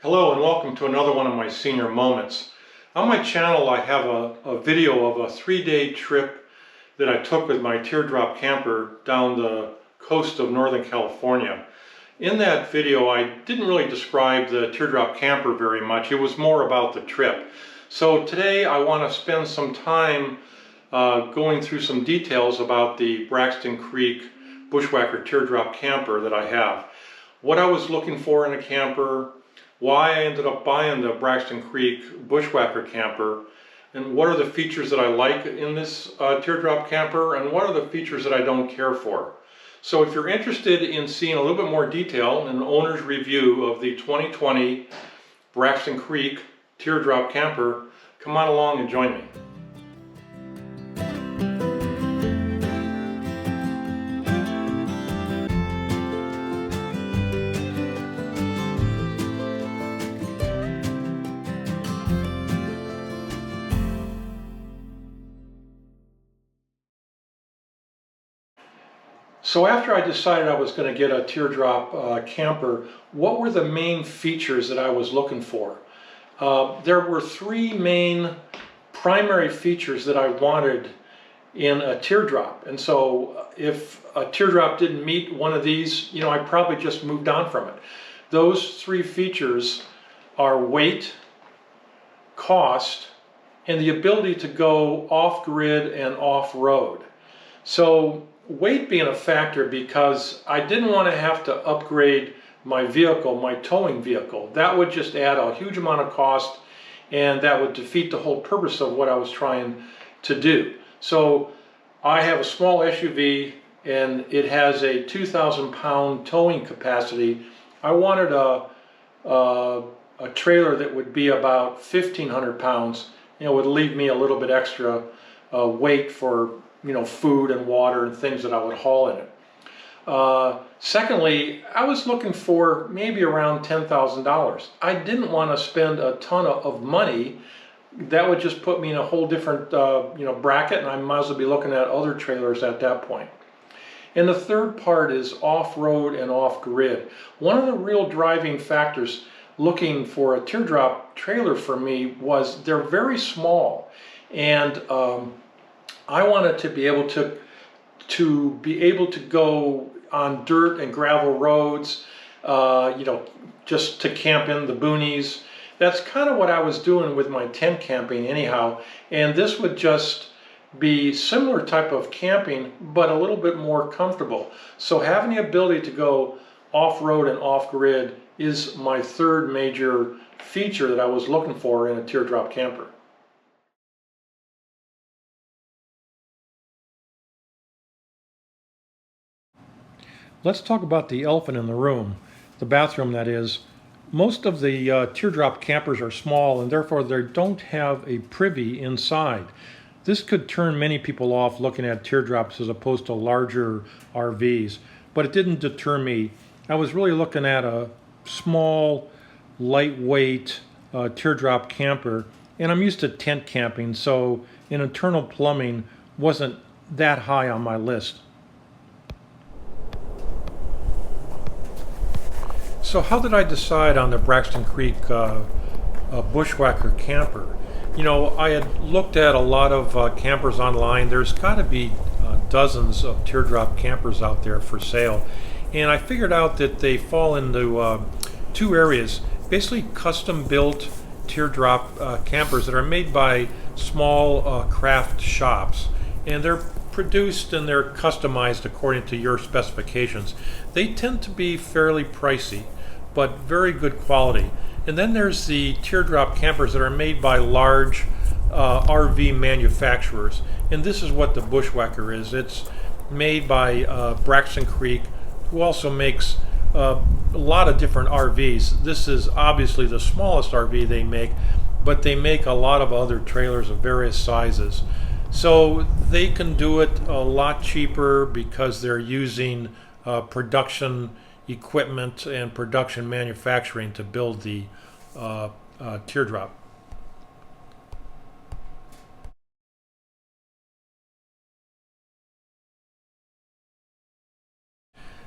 Hello and welcome to another one of my senior moments. On my channel I have a video of a 3-day trip that I took with my Teardrop camper down the coast of Northern California. In that video I didn't really describe the Teardrop camper very much, it was more about the trip. So today I want to spend some time going through some details about the Braxton Creek Bushwacker Teardrop camper that I have. What I was looking for in a camper, why I ended up buying the Braxton Creek Bushwacker camper, and what are the features that I like in this Teardrop camper, and what are the features that I don't care for. So if you're interested in seeing a little bit more detail in an owner's review of the 2020 Braxton Creek Teardrop camper, come on along and join me. So after I decided I was going to get a Teardrop camper, what were the main features that I was looking for? There were three main primary features that I wanted in a Teardrop. And so if a Teardrop didn't meet one of these, I probably just moved on from it. Those three features are weight, cost, and the ability to go off-grid and off-road. So weight being a factor because I didn't want to have to upgrade my vehicle, my towing vehicle. That would just add a huge amount of cost and that would defeat the whole purpose of what I was trying to do. So I have a small SUV and it has a 2,000 pound towing capacity. I wanted a trailer that would be about 1,500 pounds. It would leave me a little bit extra weight for food and water and things that I would haul in it. Secondly, I was looking for maybe around $10,000. I didn't want to spend a ton of money. That would just put me in a whole different bracket, and I might as well be looking at other trailers at that point. And the third part is off-road and off-grid. One of the real driving factors looking for a Teardrop trailer for me was they're very small, and I wanted to be able to go on dirt and gravel roads, just to camp in the boonies. That's kind of what I was doing with my tent camping anyhow, and this would just be similar type of camping but a little bit more comfortable. So having the ability to go off-road and off-grid is my third major feature that I was looking for in a Teardrop camper. Let's talk about the elephant in the room, the bathroom that is. Most of the Teardrop campers are small and therefore they don't have a privy inside. This could turn many people off looking at Teardrops as opposed to larger RVs, but it didn't deter me. I was really looking at a small, lightweight Teardrop camper, and I'm used to tent camping, so an internal plumbing wasn't that high on my list. So how did I decide on the Braxton Creek Bushwacker camper? I had looked at a lot of campers online. There's got to be dozens of Teardrop campers out there for sale. And I figured out that they fall into two areas. Basically custom-built Teardrop campers that are made by small craft shops. And they're produced and they're customized according to your specifications. They tend to be fairly pricey, but very good quality. And then there's the Teardrop campers that are made by large RV manufacturers. And this is what the Bushwacker is. It's made by Braxton Creek, who also makes a lot of different RVs. This is obviously the smallest RV they make, but they make a lot of other trailers of various sizes. So they can do it a lot cheaper because they're using production equipment and production manufacturing to build the Teardrop.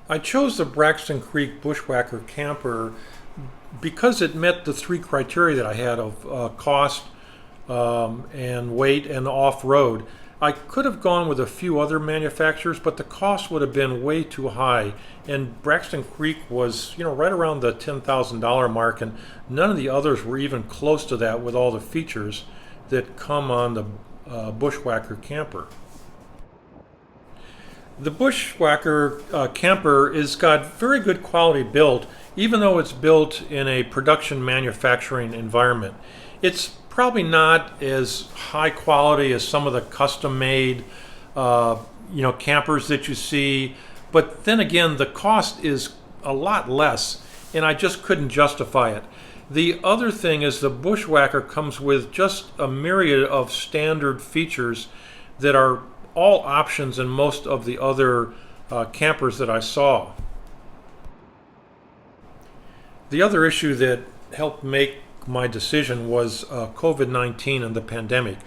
I chose the Braxton Creek Bushwacker camper because it met the three criteria that I had of cost and weight and off-road, I could have gone with a few other manufacturers, but the cost would have been way too high. And Braxton Creek was, right around the $10,000 mark, and none of the others were even close to that with all the features that come on the Bushwacker camper. The Bushwacker camper has got very good quality build, even though it's built in a production manufacturing environment. It's probably not as high quality as some of the custom-made, campers that you see. But then again, the cost is a lot less, and I just couldn't justify it. The other thing is the Bushwacker comes with just a myriad of standard features that are all options in most of the other campers that I saw. The other issue that helped make my decision was COVID-19 and the pandemic.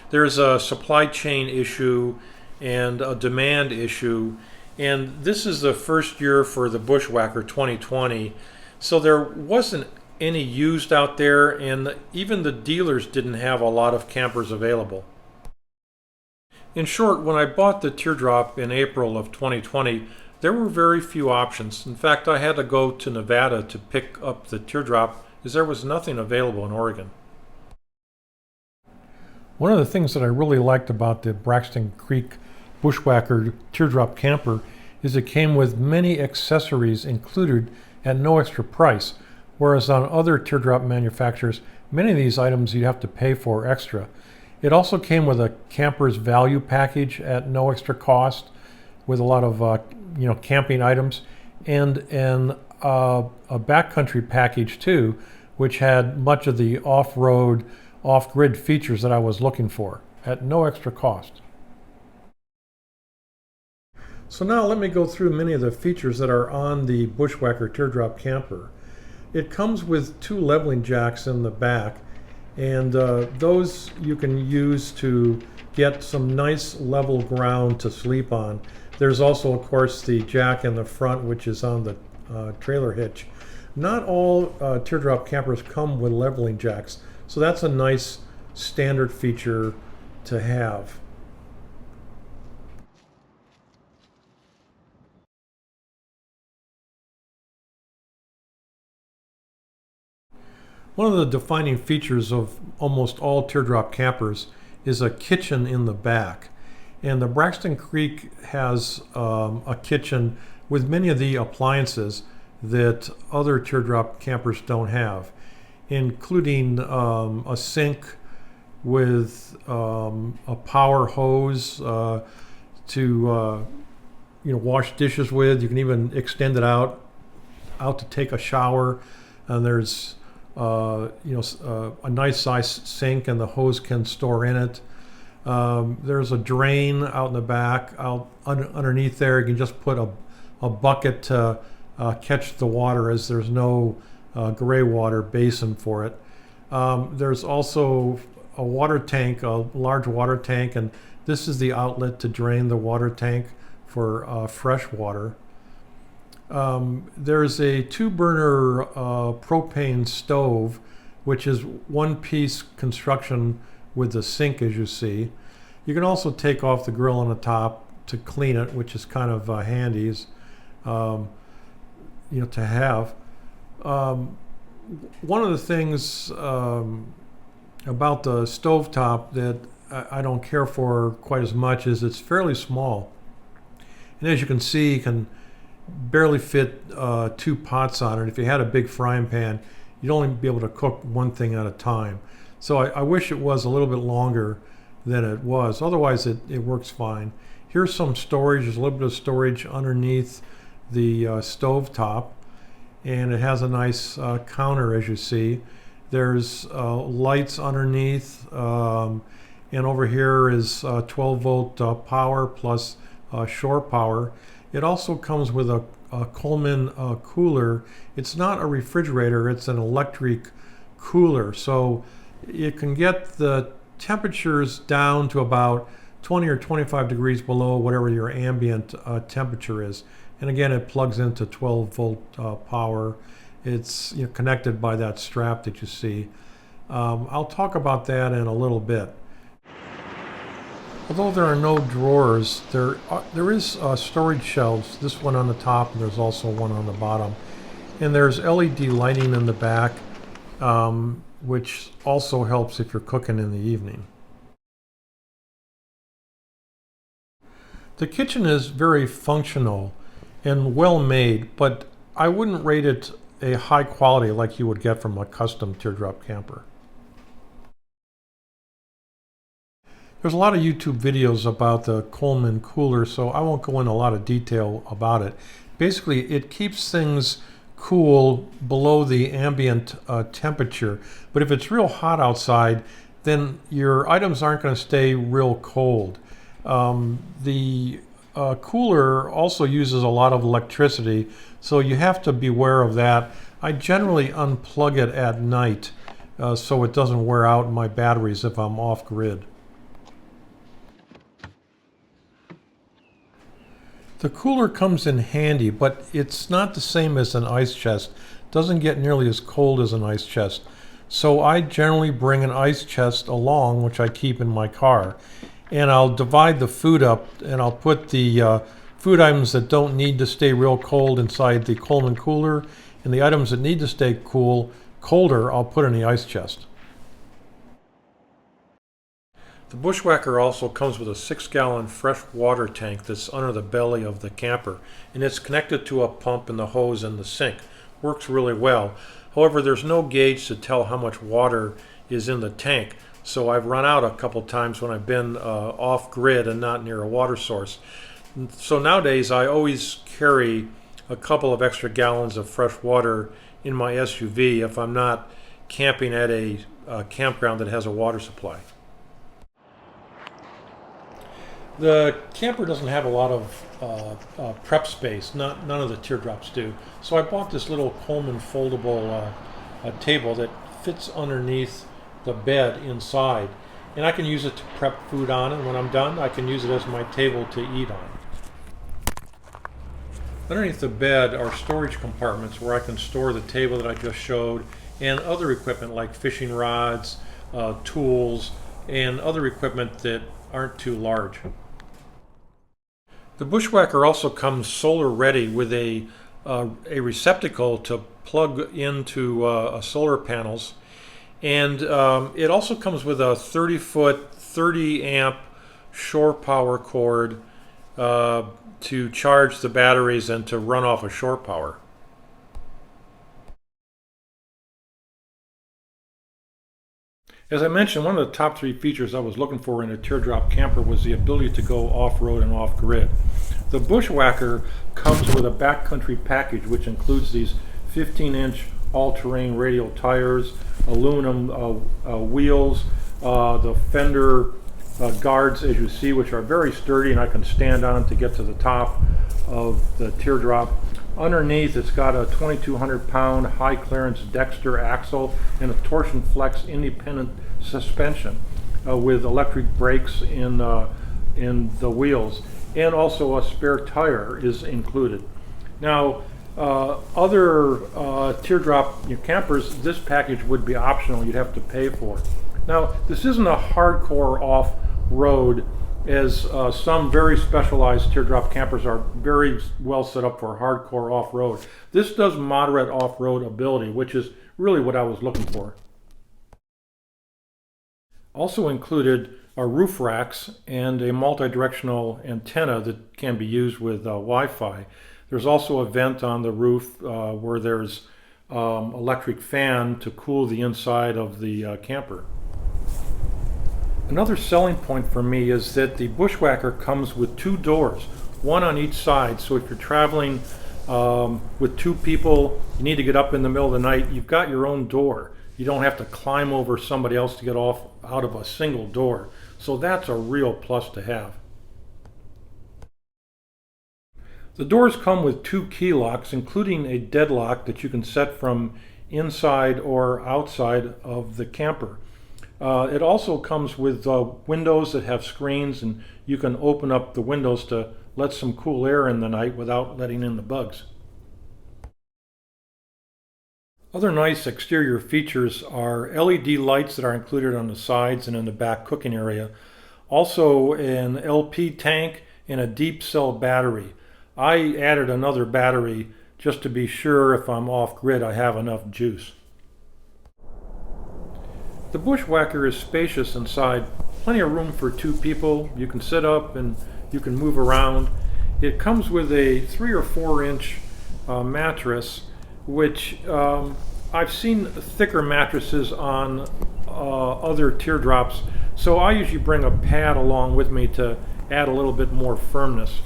There's a supply chain issue and a demand issue, and this is the first year for the Bushwacker 2020, so there wasn't any used out there, and even the dealers didn't have a lot of campers available. In short, when I bought the Teardrop in April of 2020, there were very few options. In fact, I had to go to Nevada to pick up the Teardrop as there was nothing available in Oregon. One of the things that I really liked about the Braxton Creek Bushwacker Teardrop camper is it came with many accessories included at no extra price, whereas on other Teardrop manufacturers, many of these items you have to pay for extra. It also came with a camper's value package at no extra cost, with a lot of camping items, and a backcountry package too, which had much of the off-road, off-grid features that I was looking for at no extra cost. So now let me go through many of the features that are on the Bushwacker Teardrop camper. It comes with 2 leveling jacks in the back, and those you can use to get some nice level ground to sleep on. There's also, of course, the jack in the front, which is on the trailer hitch. Not all Teardrop campers come with leveling jacks, so that's a nice standard feature to have. One of the defining features of almost all Teardrop campers is a kitchen in the back. And the Braxton Creek has a kitchen with many of the appliances that other Teardrop campers don't have, including a sink with a power hose to wash dishes with. You can even extend it out to take a shower, and there's a nice size sink, and the hose can store in it. There's a drain out in the back. Underneath there, you can just put a bucket to catch the water, as there's no gray water basin for it. There's also a water tank, a large water tank, and this is the outlet to drain the water tank for fresh water. There's a 2-burner propane stove, which is one-piece construction with the sink, as you see. You can also take off the grill on the top to clean it, which is kind of handy, to have. One of the things about the stovetop that I don't care for quite as much is it's fairly small. And as you can see, you can barely fit 2 pots on it. If you had a big frying pan, you'd only be able to cook one thing at a time. So I wish it was a little bit longer than it was. Otherwise, it works fine. Here's some storage. There's a little bit of storage underneath the stove top, and it has a nice counter, as you see. There's lights underneath, and over here is 12-volt power plus shore power. It also comes with a Coleman cooler. It's not a refrigerator, it's an electric cooler. So you can get the temperatures down to about 20 or 25 degrees below whatever your ambient temperature is. And again, it plugs into 12-volt power, It's connected by that strap that you see. I'll talk about that in a little bit. Although there are no drawers, there is storage shelves. This one on the top, and there's also one on the bottom. And there's LED lighting in the back, which also helps if you're cooking in the evening. The kitchen is very functional and well made, but I wouldn't rate it a high quality like you would get from a custom teardrop camper. There's a lot of YouTube videos about the Coleman cooler, so I won't go into a lot of detail about it. Basically, it keeps things cool below the ambient temperature, but if it's real hot outside, then your items aren't going to stay real cold. The cooler also uses a lot of electricity, so you have to beware of that. I generally unplug it at night so it doesn't wear out my batteries if I'm off grid. The cooler comes in handy, but it's not the same as an ice chest. It doesn't get nearly as cold as an ice chest. So I generally bring an ice chest along, which I keep in my car. And I'll divide the food up, and I'll put the food items that don't need to stay real cold inside the Coleman cooler, and the items that need to stay colder, I'll put in the ice chest. The Bushwacker also comes with a 6-gallon fresh water tank that's under the belly of the camper, and it's connected to a pump and the hose in the sink. Works really well. However, there's no gauge to tell how much water is in the tank, so I've run out a couple times when I've been off grid and not near a water source. So nowadays I always carry a couple of extra gallons of fresh water in my SUV if I'm not camping at a campground that has a water supply. The camper doesn't have a lot of prep space. None of the teardrops do. So I bought this little Coleman foldable table that fits underneath the bed inside. And I can use it to prep food on, and when I'm done, I can use it as my table to eat on. Underneath the bed are storage compartments where I can store the table that I just showed and other equipment like fishing rods, tools, and other equipment that aren't too large. The Bushwacker also comes solar ready with a receptacle to plug into solar panels, and it also comes with a 30-foot 30-amp shore power cord to charge the batteries and to run off of shore power. As I mentioned, one of the top 3 features I was looking for in a teardrop camper was the ability to go off-road and off-grid. The Bushwacker comes with a backcountry package which includes these 15-inch all-terrain radial tires, aluminum wheels, the fender guards, as you see, which are very sturdy, and I can stand on to get to the top of the teardrop. Underneath, it's got a 2,200-pound high-clearance Dexter axle and a torsion flex independent suspension with electric brakes in the wheels, and also a spare tire is included. Now, other teardrop campers, this package would be optional. You'd have to pay for it. Now, this isn't a hardcore off-road, as some very specialized teardrop campers are very well set up for hardcore off-road. This does moderate off-road ability, which is really what I was looking for. Also included are roof racks and a multi-directional antenna that can be used with Wi-Fi. There's also a vent on the roof where there's electric fan to cool the inside of the camper. Another selling point for me is that the Bushwacker comes with 2 doors, one on each side. So if you're traveling with 2 people, you need to get up in the middle of the night, you've got your own door. You don't have to climb over somebody else to get out of a single door. So that's a real plus to have. The doors come with 2 key locks, including a deadlock that you can set from inside or outside of the camper. It also comes with windows that have screens, and you can open up the windows to let some cool air in the night without letting in the bugs. Other nice exterior features are LED lights that are included on the sides and in the back cooking area. Also an LP tank and a deep cell battery. I added another battery just to be sure if I'm off grid I have enough juice. The Bushwacker is spacious inside, plenty of room for 2 people. You can sit up and you can move around. It comes with a 3 or 4 inch mattress, which I've seen thicker mattresses on other teardrops, so I usually bring a pad along with me to add a little bit more firmness.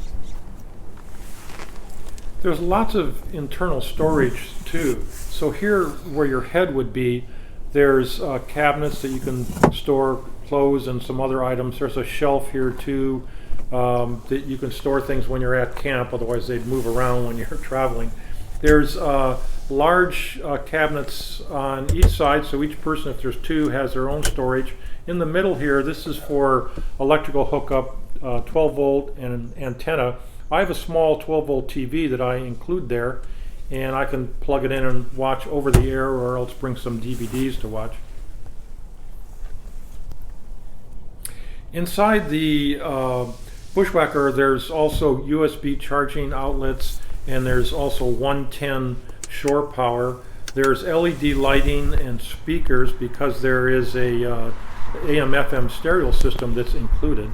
There's lots of internal storage too. So here where your head would be, there's cabinets that you can store clothes and some other items. There's a shelf here too that you can store things when you're at camp, otherwise they'd move around when you're traveling. There's large cabinets on each side, so each person, if there's 2, has their own storage. In the middle here, this is for electrical hookup, 12 volt and an antenna. I have a small 12 volt TV that I include there, and I can plug it in and watch over the air or else bring some DVDs to watch. Inside the Bushwacker, there's also USB charging outlets, and there's also 110 shore power. There's LED lighting and speakers because there is a AM/FM stereo system that's included.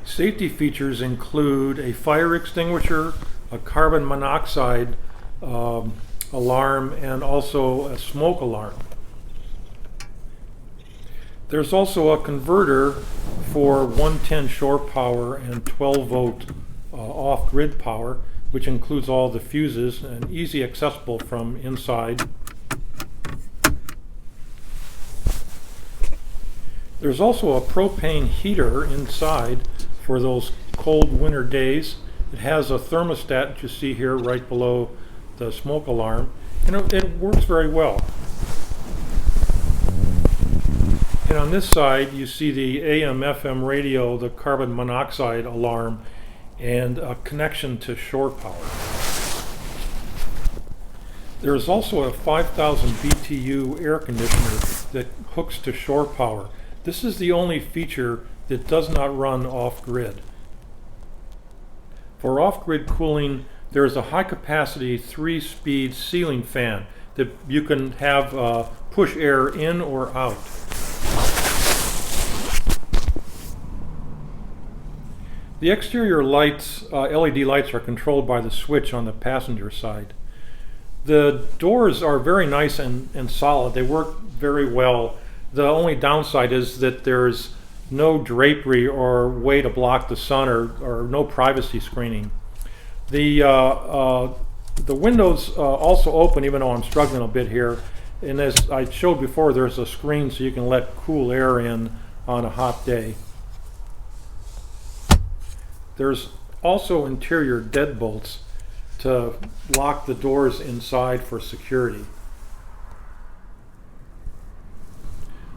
Safety features include a fire extinguisher, a carbon monoxide alarm, and also a smoke alarm. There's also a converter for 110 shore power and 12 volt off-grid power, which includes all the fuses and easy accessible from inside. There's also a propane heater inside for those cold winter days. It has a thermostat that you see here right below the smoke alarm, and it works very well. And on this side you see the AM/FM radio, the carbon monoxide alarm, and a connection to shore power. There is also a 5,000 BTU air conditioner that hooks to shore power. This is the only feature that does not run off-grid. For off-grid cooling, there is a high-capacity 3-speed ceiling fan that you can have push air in or out. The exterior lights, LED lights, are controlled by the switch on the passenger side. The doors are very nice and solid. They work very well. The only downside is that there's no drapery or way to block the sun, or no privacy screening. The windows also open, even though I'm struggling a bit here. And as I showed before, there's a screen so you can let cool air in on a hot day. There's also interior deadbolts to lock the doors inside for security.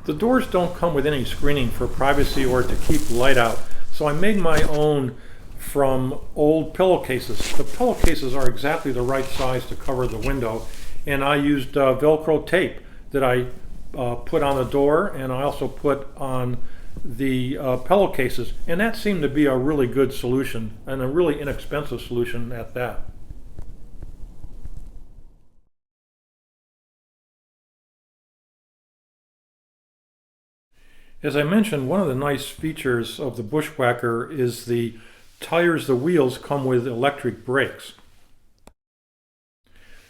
The doors don't come with any screening for privacy or to keep light out, so I made my own from old pillowcases. The pillowcases are exactly the right size to cover the window, and I used Velcro tape that I put on the door, and I also put on the pillowcases, and that seemed to be a really good solution, and a really inexpensive solution at that. As I mentioned, one of the nice features of the Bushwacker is the tires. The wheels come with electric brakes.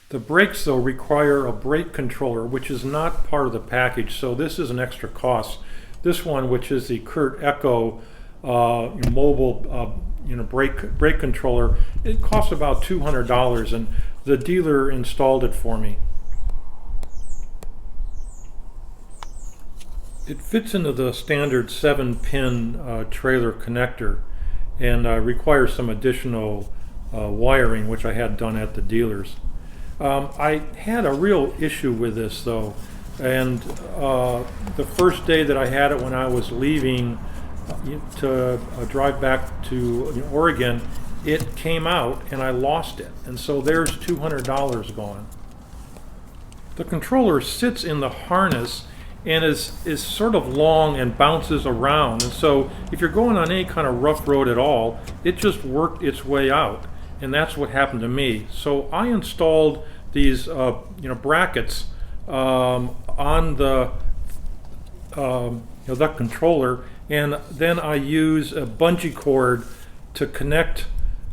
The brakes, though, require a brake controller, which is not part of the package, so this is an extra cost. This one, which is the Kurt Echo mobile brake controller, it costs about $200, and the dealer installed it for me. It fits into the standard 7-pin trailer connector, and requires some additional wiring, which I had done at the dealers. I had a real issue with this, though, and the first day that I had it, when I was leaving to drive back to Oregon, it came out and I lost it, and so there's $200 gone. The controller sits in the harness and is sort of long and bounces around. And so if you're going on any kind of rough road at all, it just worked its way out. And that's what happened to me. So I installed these brackets on the the controller, and then I use a bungee cord to connect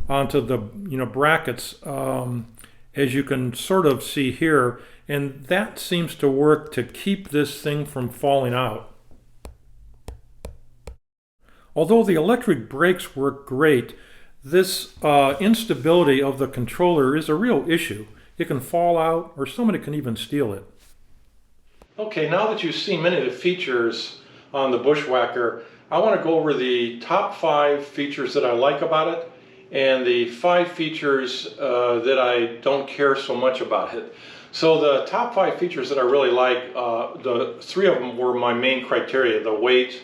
onto the brackets, as you can sort of see here, and that seems to work to keep this thing from falling out. Although the electric brakes work great, this instability of the controller is a real issue. It can fall out, or somebody can even steal it. Okay, now that you've seen many of the features on the Bushwacker, I want to go over the top 5 features that I like about it and the 5 features that I don't care so much about it. So the top 5 features that I really like, the 3 of them were my main criteria: the weight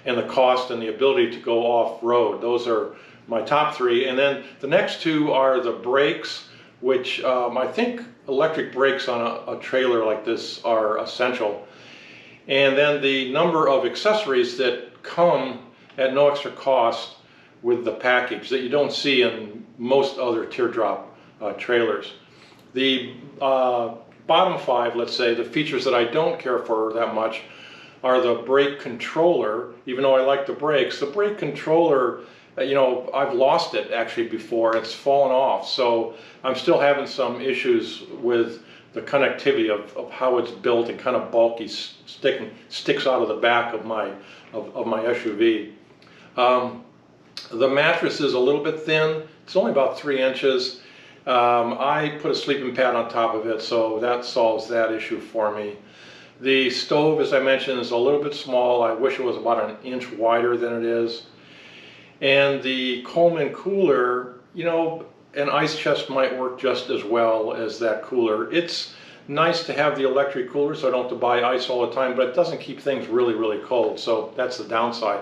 and the cost and the ability to go off-road. Those are my top 3. And then the next 2 are the brakes, which I think electric brakes on a trailer like this are essential. And then the number of accessories that come at no extra cost with the package that you don't see in most other Teardrop trailers. The bottom 5, let's say, the features that I don't care for that much are the brake controller. Even though I like the brakes, the brake controller, I've lost it actually before. It's fallen off, so I'm still having some issues with the connectivity of how it's built and kind of bulky, sticks out of the back of my SUV. The mattress is a little bit thin. It's only about 3 inches. I put a sleeping pad on top of it, so that solves that issue for me. The stove, as I mentioned, is a little bit small. I wish it was about 1 inch wider than it is. And the Coleman cooler, an ice chest might work just as well as that cooler. It's nice to have the electric cooler so I don't have to buy ice all the time, but it doesn't keep things really, really cold, so that's the downside.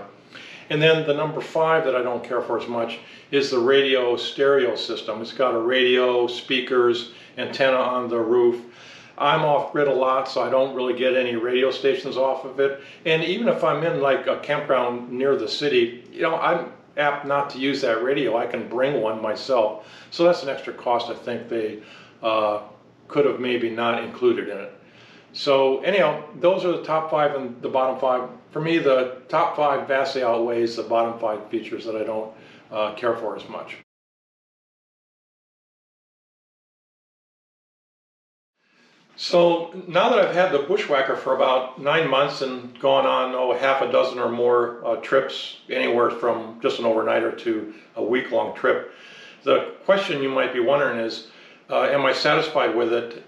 And then the number 5 that I don't care for as much is the radio stereo system. It's got a radio, speakers, antenna on the roof. I'm off-grid a lot, so I don't really get any radio stations off of it. And even if I'm in like a campground near the city, I'm apt not to use that radio. I can bring one myself. So that's an extra cost I think they could have maybe not included in it. So anyhow, those are the top 5 and the bottom 5. For me, the top 5 vastly outweighs the bottom 5 features that I don't care for as much. So now that I've had the Bushwacker for about 9 months and gone on half a dozen or more trips, anywhere from just an overnighter to a week-long trip, the question you might be wondering is, am I satisfied with it?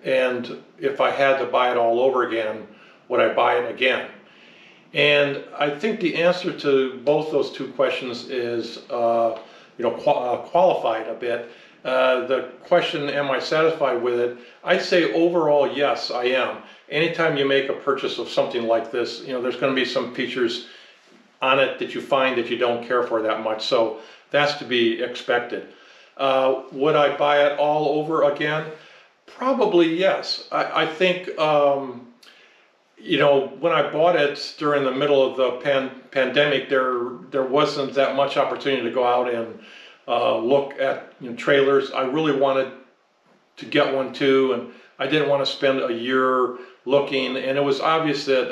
And if I had to buy it all over again, would I buy it again? And I think the answer to both those 2 questions is qualified a bit. The question, am I satisfied with it? I'd say overall, yes, I am. Anytime you make a purchase of something like this, there's going to be some features on it that you find that you don't care for that much. So that's to be expected. Would I buy it all over again? Probably yes. I think, when I bought it during the middle of the pandemic, there wasn't that much opportunity to go out and look at trailers. I really wanted to get one too, and I didn't want to spend a year looking, and it was obvious that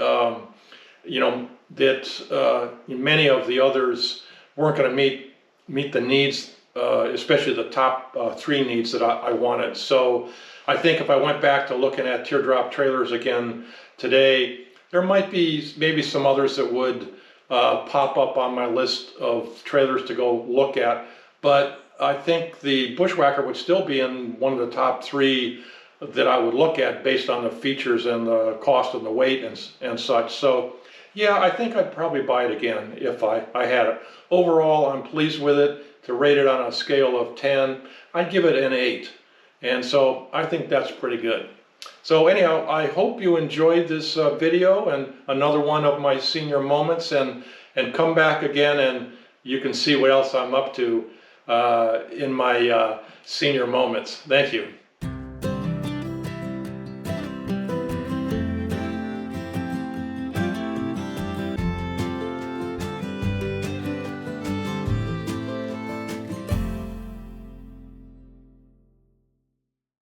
many of the others weren't going to meet the needs, especially the top 3 needs that I wanted. So I think if I went back to looking at Teardrop trailers again today, there might be maybe some others that would pop up on my list of trailers to go look at. But I think the Bushwacker would still be in one of the top 3 that I would look at based on the features and the cost and the weight and such. So yeah, I think I'd probably buy it again if I had it. Overall, I'm pleased with it. To rate it on a scale of 10, I'd give it an 8. And so I think that's pretty good. So anyhow, I hope you enjoyed this video and another one of my senior moments, and come back again and you can see what else I'm up to in my senior moments. Thank you.